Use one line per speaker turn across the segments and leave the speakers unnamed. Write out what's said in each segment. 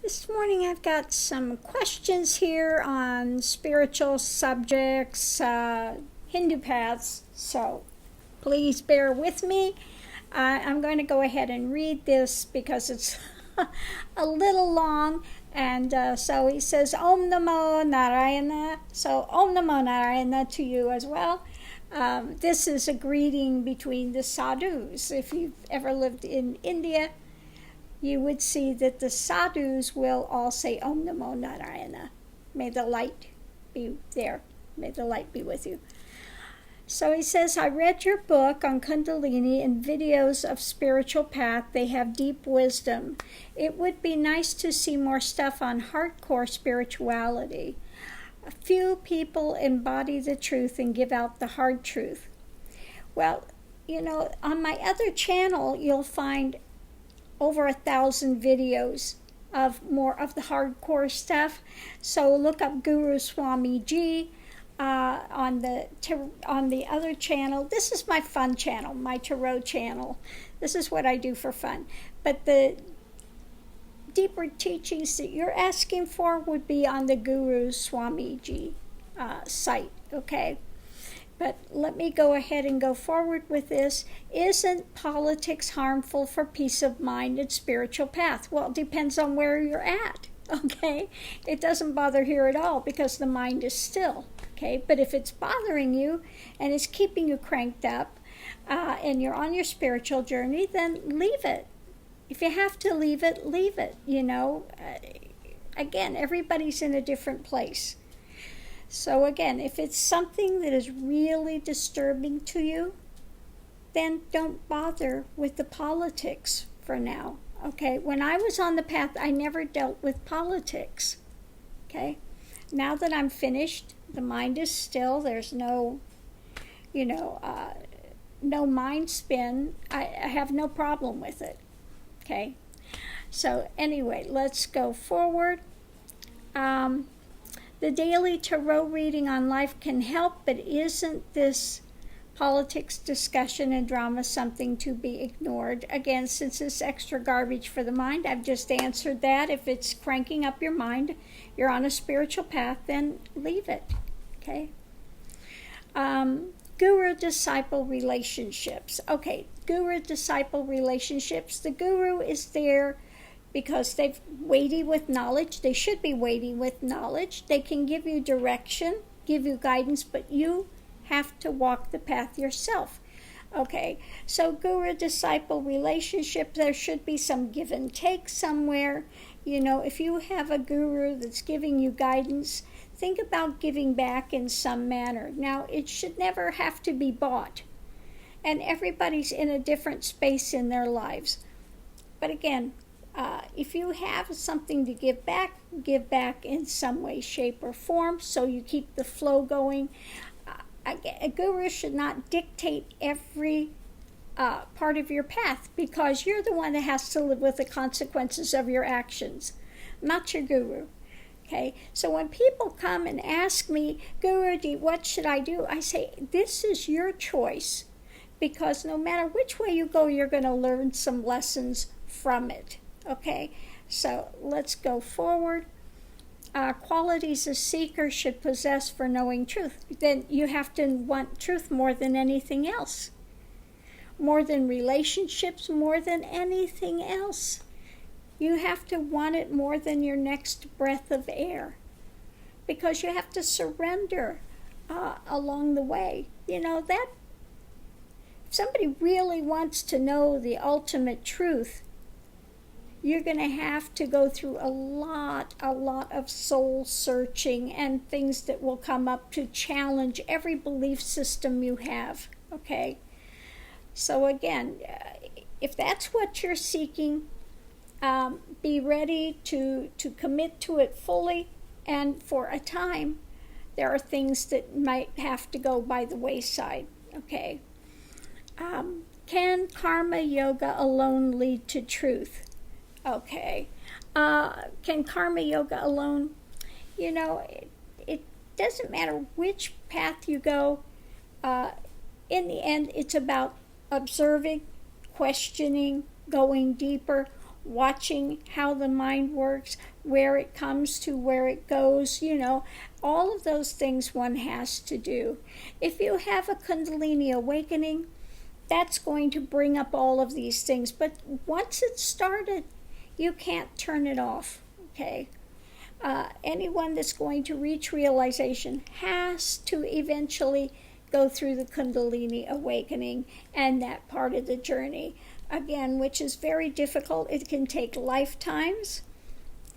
This morning I've got some questions here on spiritual subjects, Hindu paths, so please bear with me. I'm going to go ahead and read this because it's a little long. And so he says, Om Namo Narayana. So Om Namo Narayana to you as well. This is a greeting between the sadhus. If you've ever lived in India, you would see that the sadhus will all say Om Namo Narayana. May the light be there. May the light be with you. So he says, I read your book on Kundalini and videos of spiritual path. They have deep wisdom. It would be nice to see more stuff on hardcore spirituality. A few people embody the truth and give out the hard truth. Well, on my other channel, you'll find over 1,000 videos of more of the hardcore stuff. So look up Guru Swamiji on the other channel. This is my fun channel, my tarot channel. This is what I do for fun. But the deeper teachings that you're asking for would be on the Guru Swamiji site, okay? But let me go ahead and go forward with this. Isn't politics harmful for peace of mind and spiritual path? Well, it depends on where you're at, okay? It doesn't bother here at all because the mind is still, okay? But if it's bothering you and it's keeping you cranked up and you're on your spiritual journey, then leave it. If you have to leave it, leave it, Again, everybody's in a different place. So again, if it's something that is really disturbing to you, then don't bother with the politics for now, okay? When I was on the path, I never dealt with politics, okay? Now that I'm finished, the mind is still, there's no, no mind spin, I have no problem with it, okay? So anyway, let's go forward. The daily tarot reading on life can help, but isn't this politics discussion and drama something to be ignored? Again, since it's extra garbage for the mind, I've just answered that. If it's cranking up your mind, you're on a spiritual path, then leave it, okay? Guru-disciple relationships. Okay, guru-disciple relationships. The guru is there because they're weighty with knowledge. They should be weighty with knowledge. They can give you direction, give you guidance, but you have to walk the path yourself. Okay, so guru-disciple relationship, there should be some give and take somewhere. If you have a guru that's giving you guidance, think about giving back in some manner. Now, it should never have to be bought. And everybody's in a different space in their lives. But again, if you have something to give back in some way, shape, or form, so you keep the flow going. A guru should not dictate every part of your path because you're the one that has to live with the consequences of your actions, not your guru. Okay, so when people come and ask me, Guru, what should I do? I say, this is your choice, because no matter which way you go, you're going to learn some lessons from it. Okay, so let's go forward. Qualities a seeker should possess for knowing truth. Then you have to want truth more than anything else. More than relationships, more than anything else. You have to want it more than your next breath of air. Because you have to surrender along the way. That if somebody really wants to know the ultimate truth, you're going to have to go through a lot of soul searching and things that will come up to challenge every belief system you have, okay? So again, if that's what you're seeking, be ready to commit to it fully, and for a time, there are things that might have to go by the wayside, okay? Can karma yoga alone lead to truth? Okay. Can karma yoga alone? It doesn't matter which path you go. In the end, it's about observing, questioning, going deeper. watching how the mind works, where it comes to, where it goes, all of those things one has to do. If you have a Kundalini awakening, that's going to bring up all of these things. But once it's started, you can't turn it off, okay? Anyone that's going to reach realization has to eventually go through the Kundalini awakening and that part of the journey. Again, which is very difficult. It can take lifetimes,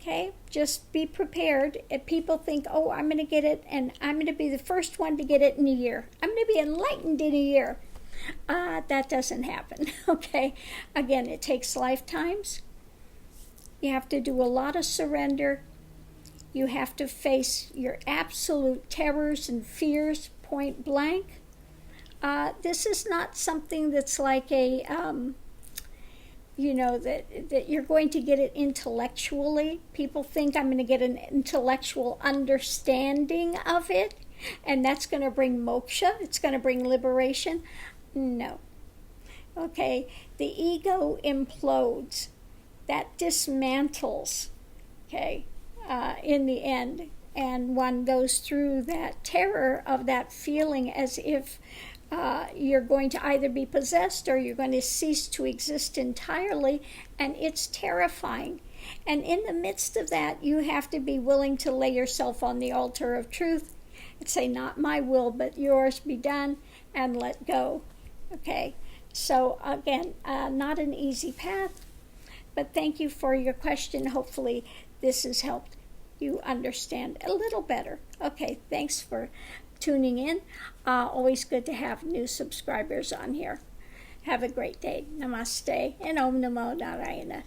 okay? Just be prepared. If people think, oh, I'm going to get it, and I'm going to be the first one to get it in a year. I'm going to be enlightened in a year. That doesn't happen, okay? Again, it takes lifetimes. You have to do a lot of surrender. You have to face your absolute terrors and fears point blank. This is not something that's like a, that you're going to get it intellectually. People think I'm going to get an intellectual understanding of it, and that's going to bring moksha. It's going to bring liberation. No. Okay, the ego implodes. That dismantles, okay, in the end. And one goes through that terror of that feeling as if you're going to either be possessed or you're going to cease to exist entirely, and it's terrifying. And in the midst of that, you have to be willing to lay yourself on the altar of truth and say, not my will, but yours be done, and let go. Okay, so again, not an easy path, but thank you for your question. Hopefully this has helped you understand a little better. Okay, thanks for tuning in. Always good to have new subscribers on here. Have a great day. Namaste and Om Namo Narayana.